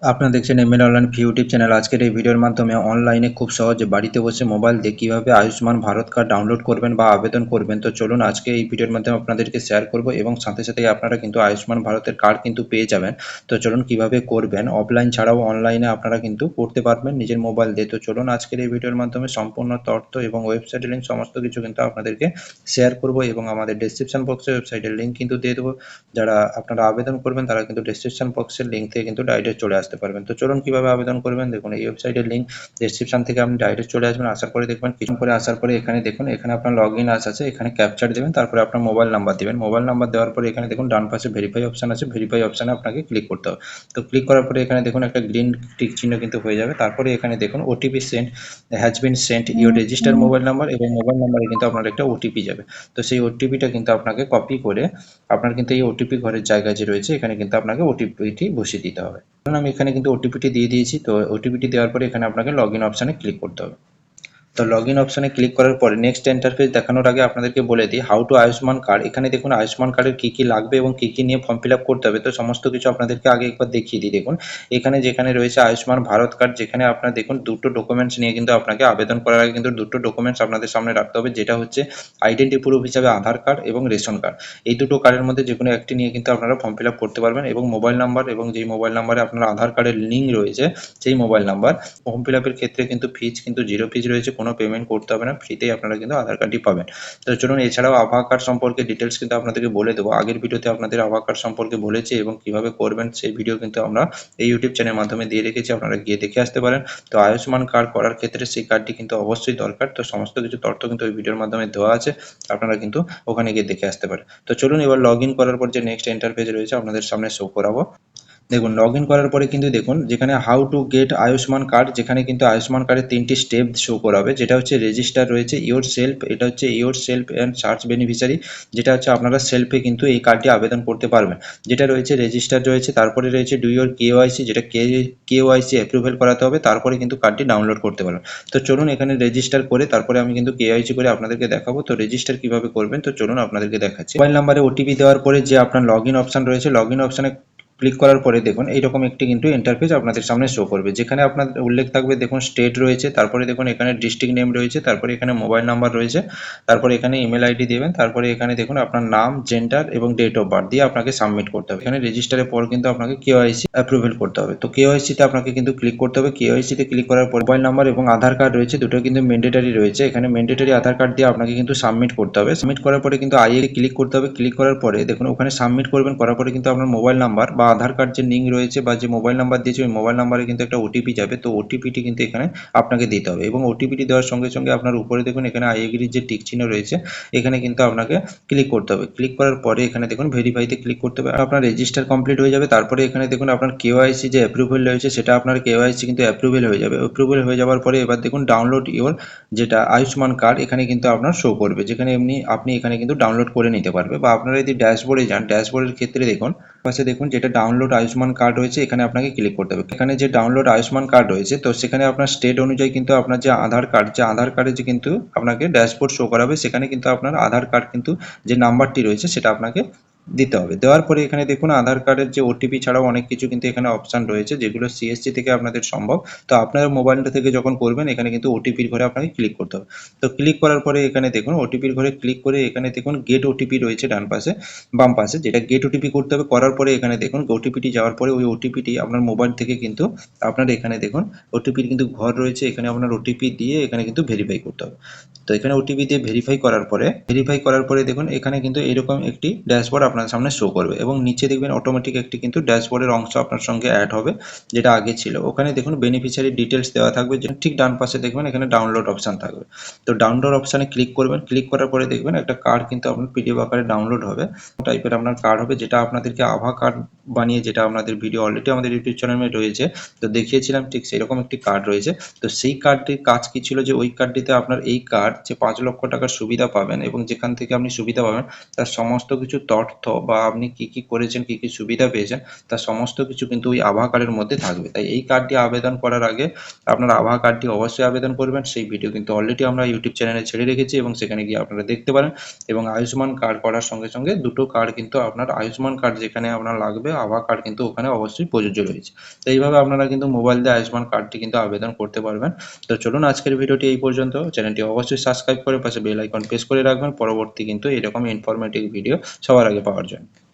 আপনারা দেখছেন ML online YouTube channel. আজকের এই ভিডিওর মাধ্যমে অনলাইনে খুব সহজে বাড়িতে বসে মোবাইল দিয়ে কীভাবে আয়ুষ্মান ভারত কার্ড ডাউনলোড করবেন বা আবেদন করবেন। তো চলুন আজকে এই ভিডিওর মাধ্যমে আপনাদেরকে শেয়ার করব এবং সাথে সাথেই আপনারা কিন্তু আয়ুষ্মান ভারতের কার্ড কিন্তু পেয়ে যাবেন। তো চলুন কীভাবে করবেন, অফলাইন ছাড়াও অনলাইনে আপনারা কিন্তু করতে পারবেন নিজের মোবাইল দিয়ে। তো চলুন আজকের এই ভিডিওর মাধ্যমে সম্পূর্ণ তথ্য এবং ওয়েবসাইটের লিঙ্ক সমস্ত কিছু কিন্তু আপনাদেরকে শেয়ার করব এবং আমাদের ডেসক্রিপশন বক্সে ওয়েবসাইটের লিঙ্ক কিন্তু দিয়ে দেবো। যারা আপনারা আবেদন করবেন তারা কিন্তু ডেসক্রিপশন বক্সের লিঙ্ক থেকে কিন্তু ডাইরেক্ট চলে আসতে পারবেন। তো চলুন কিভাবে আবেদন করবেন দেখুন, এই ওয়েবসাইটের লিঙ্ক ডেসক্রিপশন থেকে আপনি ডাইরেক্ট চলে আসবেন। আসার পরে দেখবেন, কিছু করে আসার পরে এখানে দেখুন, এখানে আপনার লগ ইন আছে, এখানে ক্যাপচার দেবেন, তারপরে আপনার মোবাইল নাম্বার দেবেন। মোবাইল নাম্বার দেওয়ার পরে এখানে দেখুন ডান পাশে ভেরিফাই অপশন আছে, ভেরিফাই অপশানে আপনাকে ক্লিক করতে হবে। তো ক্লিক করার পরে এখানে দেখুন একটা গ্রিন টিক চিহ্ন কিন্তু হয়ে যাবে। তারপরে এখানে দেখুন OTP send has been sent your register mobile number, এবং মোবাইল নাম্বারে কিন্তু আপনার একটা ওটিপি যাবে। তো সেই ওটিপিটা কিন্তু আপনাকে কপি করে আপনার কিন্তু এই ওটিপি ঘরের জায়গা যে রয়েছে এখানে কিন্তু আপনাকে ওটিপিটি বসিয়ে দিতে হবে। কারণ আমি এখানে কিন্তু ওটিপিটি দিয়ে দিয়েছি। তো ওটিপিটি দেওয়ার পরে এখানে আপনাকে লগ ইন অপশানে ক্লিক করতে হবে। তো লগ ইন অপশানে ক্লিক করার পরে নেক্সট ইন্টারফেস দেখানোর আগে আপনাদেরকে বলে দিই হাউ টু আয়ুষ্মান কার্ড। এখানে দেখুন আয়ুষ্মান কার্ডের কী কী লাগবে এবং কী কী নিয়ে ফর্ম ফিল আপ করতে হবে। তো সমস্ত কিছু আপনাদেরকে আগে একবার দেখিয়ে দিই। দেখুন এখানে যেখানে রয়েছে আয়ুষ্মান ভারত কার্ড, যেখানে আপনার দেখুন দুটো ডকুমেন্টস নিয়ে কিন্তু আপনাকে আবেদন করার আগে কিন্তু দুটো ডকুমেন্টস আপনাদের সামনে রাখতে হবে, যেটা হচ্ছে আইডেন্টি প্রুফ হিসাবে আধার কার্ড এবং রেশন কার্ড। এই দুটো কার্ডের মধ্যে যে কোনো একটি নিয়ে কিন্তু আপনারা ফর্ম ফিল আপ করতে পারবেন, এবং মোবাইল নাম্বার, এবং যেই মোবাইল নাম্বারে আপনার আধার কার্ডের লিঙ্ক রয়েছে সেই মোবাইল নাম্বার। ফর্ম ফিল আপের ক্ষেত্রে কিন্তু ফিজ কিন্তু জিরো ফিজ রয়েছে, কোনো পেমেন্ট করতে হবে না, ফ্রিতেই আপনারা কিন্তু আধার কার্ডটি পাবেন। তো চলুন, এছাড়াও আধার কার্ড সম্পর্কে ডিটেলস কিন্তু আপনাদেরকে বলে দেবো। আগের ভিডিওতে আপনাদের আধার কার্ড সম্পর্কে বলেছি এবং কিভাবে করবেন সেই ভিডিও কিন্তু আমরা এই ইউটিউব চ্যানেলের মাধ্যমে দিয়ে রেখেছি, আপনারা গিয়ে দেখে আসতে পারেন। তো আয়ুষ্মান কার্ড করার ক্ষেত্রে সেই কার্ডটি কিন্তু অবশ্যই দরকার। তো সমস্ত কিছু তথ্য কিন্তু ওই ভিডিওর মাধ্যমে দেওয়া আছে, আপনারা কিন্তু ওখানে গিয়ে দেখে আসতে পারেন। তো চলুন এবার লগ ইন করার পর যে নেক্সট ইন্টারফেস রয়েছে আপনাদের সামনে শো করাবো। দেখুন লগ ইন করার পরে কিন্তু দেখুন যেখানে how to get Ayushman card, যেখানে কিন্তু আয়ুষ্মান কার্ডের তিনটি স্টেপ শো করাবে। যেটা হচ্ছে রেজিস্টার রয়েছে, ইওর সেলফ, এটা হচ্ছে your self and search beneficiary, যেটা হচ্ছে আপনারা সেলফে কিন্তু এই কার্ডটি আবেদন করতে পারবেন। যেটা রয়েছে রেজিস্টার রয়েছে, তারপরে রয়েছে ডু ইওর কেওয়াইসি, যেটা কেওয়াইসি অ্যাপ্রুভেল করাতে হবে, তারপরে কিন্তু কার্ডটি ডাউনলোড করতে পারবেন। তো চলুন এখানে রেজিস্টার করে তারপরে আমি কিন্তু কেওয়াইসি করে আপনাদেরকে দেখাবো। তো রেজিস্টার কিভাবে করবেন তো চলুন আপনাদেরকে দেখাচ্ছি। মোবাইল নাম্বারে ওটিপি দেওয়ার পরে যে আপনার লগ ইন অপশন রয়েছে, লগ ইন অপশানে ক্লিক করার পরে দেখুন এইরকম একটি কিন্তু ইন্টারফেস আপনাদের সামনে শো করবে, যেখানে আপনার উল্লেখ থাকবে দেখুন স্টেট রয়েছে, তারপরে দেখুন এখানে ডিস্ট্রিক্ট নেম রয়েছে, তারপরে এখানে মোবাইল নাম্বার রয়েছে, তারপরে এখানে ইমেল আইডি দেবেন, তারপরে এখানে দেখুন আপনার নাম, জেন্ডার এবং ডেট অফ বার্থ দিয়ে আপনাকে সাবমিট করতে হবে। এখানে রেজিস্টারের পর কিন্তু আপনাকে কেওয়াইসি অ্যাপ্রুভেল করতে হবে। তো কেওয়াইসিতে আপনাকে কিন্তু ক্লিক করতে হবে। কেওয়াইসিতে ক্লিক করার পর মোবাইল নাম্বার এবং আধার কার্ড রয়েছে, দুটো কিন্তু ম্যান্ডেটারি রয়েছে। এখানে ম্যান্ডেটারি আধার কার্ড দিয়ে আপনাকে কিন্তু সাবমিট করতে হবে। সাবমিট করার পরে কিন্তু আইএ ক্লিক করতে হবে। ক্লিক করার পরে দেখুন ওখানে সাবমিট করবেন, করার পরে কিন্তু আপনার মোবাইল নাম্বার বা আধার কার্ড যে লিঙ্ক রয়েছে বা যে মোবাইল নাম্বার দিয়েছে ওই মোবাইল নাম্বারে কিন্তু একটা ওটিপি যাবে। তো ওটিপিটি কিন্তু এখানে আপনাকে দিতে হবে, এবং ওটিপিটি দেওয়ার সঙ্গে সঙ্গে আপনার উপরে দেখুন এখানে আই এগ্রির যে টিক চিহ্ন রয়েছে এখানে কিন্তু আপনাকে ক্লিক করতে হবে। ক্লিক করার পরে এখানে দেখুন ভেরিফাইতে ক্লিক করতে হবে, আপনার রেজিস্টার কমপ্লিট হয়ে যাবে। তারপরে এখানে দেখুন আপনার কেওয়াইসি যে অ্যাপ্রুভেল রয়েছে সেটা আপনার কেওয়াইসি কিন্তু অ্যাপ্রুভেল হয়ে যাবে। অ্যাপ্রুভেল হয়ে যাওয়ার পরে এবার দেখুন ডাউনলোড ইওর যেটা আয়ুষ্মান কার্ড এখানে কিন্তু আপনার শো করবে, যেখানে এমনি আপনি এখানে কিন্তু ডাউনলোড করে নিতে পারবে। বা আপনারা যদি ড্যাশবোর্ডে যান, ড্যাশবোর্ডের ক্ষেত্রে দেখুন পাশে দেখুন যেটা ডাউনলোড আয়ুষ্মান কার্ড রয়েছে এখানে আপনাকে ক্লিক করতে হবে। এখানে যে ডাউনলোড আয়ুষ্মান কার্ড রয়েছে তো সেখানে আপনার স্টেট অনুযায়ী কিন্তু আপনার যে আধার কার্ড, যে আধার কার্ডে যে কিন্তু আপনাকে ড্যাশবোর্ড শো করাবে, সেখানে কিন্তু আপনার আধার কার্ড কিন্তু যে নাম্বারটি রয়েছে সেটা আপনাকে দিতে হবে। দেওয়ার পরে এখানে দেখুন আধার কার্ডের যে ওটিপি ছাড়াও অনেক কিছু কিন্তু এখানে অপশান রয়েছে, যেগুলো সিএসসি থেকে আপনাদের সম্ভব। তো আপনার মোবাইলটা থেকে যখন করবেন এখানে কিন্তু ওটিপির ঘরে আপনাকে ক্লিক করতে হবে। তো ক্লিক করার পরে এখানে দেখুন ওটিপির ঘরে ক্লিক করে এখানে দেখুন গেট ওটিপি রয়েছে ডান পাশে, বাম পাশে, যেটা গেট ওটিপি করতে হবে। করার পরে এখানে দেখুন ওটিপিটি যাওয়ার পরে ওই ওটিপিটি আপনার মোবাইল থেকে কিন্তু আপনার এখানে দেখুন ওটিপির কিন্তু ঘর রয়েছে, এখানে আপনার ওটিপি দিয়ে এখানে কিন্তু ভেরিফাই করতে হবে। তো এখানে ওটিপি দিয়ে ভেরিফাই করার পরে দেখুন এখানে কিন্তু এরকম একটি ড্যাশবোর্ড আপনার সামনে শো করবে, এবং নিচে দেখবেন অটোমেটিক একটি কিন্তু ড্যাশবোর্ডের অংশ আপনার সঙ্গে অ্যাড হবে, যেটা আগে ছিল। ওখানে দেখুন বেনিফিশিয়ারি ডিটেলস দেওয়া থাকবে, যে ঠিক ডান পাশে দেখবেন এখানে ডাউনলোড অপশান থাকবে। তো ডাউনলোড অপশানে ক্লিক করবেন। ক্লিক করার পরে দেখবেন একটা কার্ড কিন্তু আপনার পিডিএফ আকারে ডাউনলোড হবে, টাইপের আপনার কার্ড হবে, যেটা আপনাদেরকে আভা কার্ড বানিয়ে, যেটা আপনাদের ভিডিও অলরেডি আমাদের ইউটিউব চ্যানেলে রয়েছে তো দেখিয়েছিলাম, ঠিক সেরকম একটি কার্ড রয়েছে। তো সেই কার্ডটির কাজ কি ছিল, যে ওই কার্ডটিতে আপনার এই কার্ড যে 5 লক্ষ টাকার সুবিধা পাবেন এবং যেখান থেকে আপনি সুবিধা পাবেন তার সমস্ত কিছু তথ্য তথ্য বা আপনি কি কি করেছেন, কি কি সুবিধা পেয়েছেন, তার সমস্ত কিছু কিন্তু ওই আভা কার্ডের মধ্যে থাকবে। তাই এই কার্ডটি আবেদন করার আগে আপনার আভা কার্ডটি অবশ্যই আবেদন করবেন। সেই ভিডিও কিন্তু অলরেডি আমরা ইউটিউব চ্যানেলে ছেড়ে রেখেছি এবং সেখানে গিয়ে আপনারা দেখতে পারেন। এবং আয়ুষ্মান কার্ড করার সঙ্গে সঙ্গে দুটো কার্ড কিন্তু আপনার আয়ুষ্মান কার্ড যেখানে আপনার লাগবে, আভা কার্ড কিন্তু ওখানে অবশ্যই প্রযোজ্য রয়েছে। তো এইভাবে আপনারা কিন্তু মোবাইল দিয়ে আয়ুষ্মান কার্ডটি কিন্তু আবেদন করতে পারবেন। তো চলুন আজকের ভিডিওটি এই পর্যন্ত। চ্যানেলটি অবশ্যই সাবস্ক্রাইব করে পাশে বেল আইকন প্রেস করে রাখবেন পরবর্তী কিন্তু এরকম ইনফরমেটিভ ভিডিও সবার আগে পাওয়ার জন্য।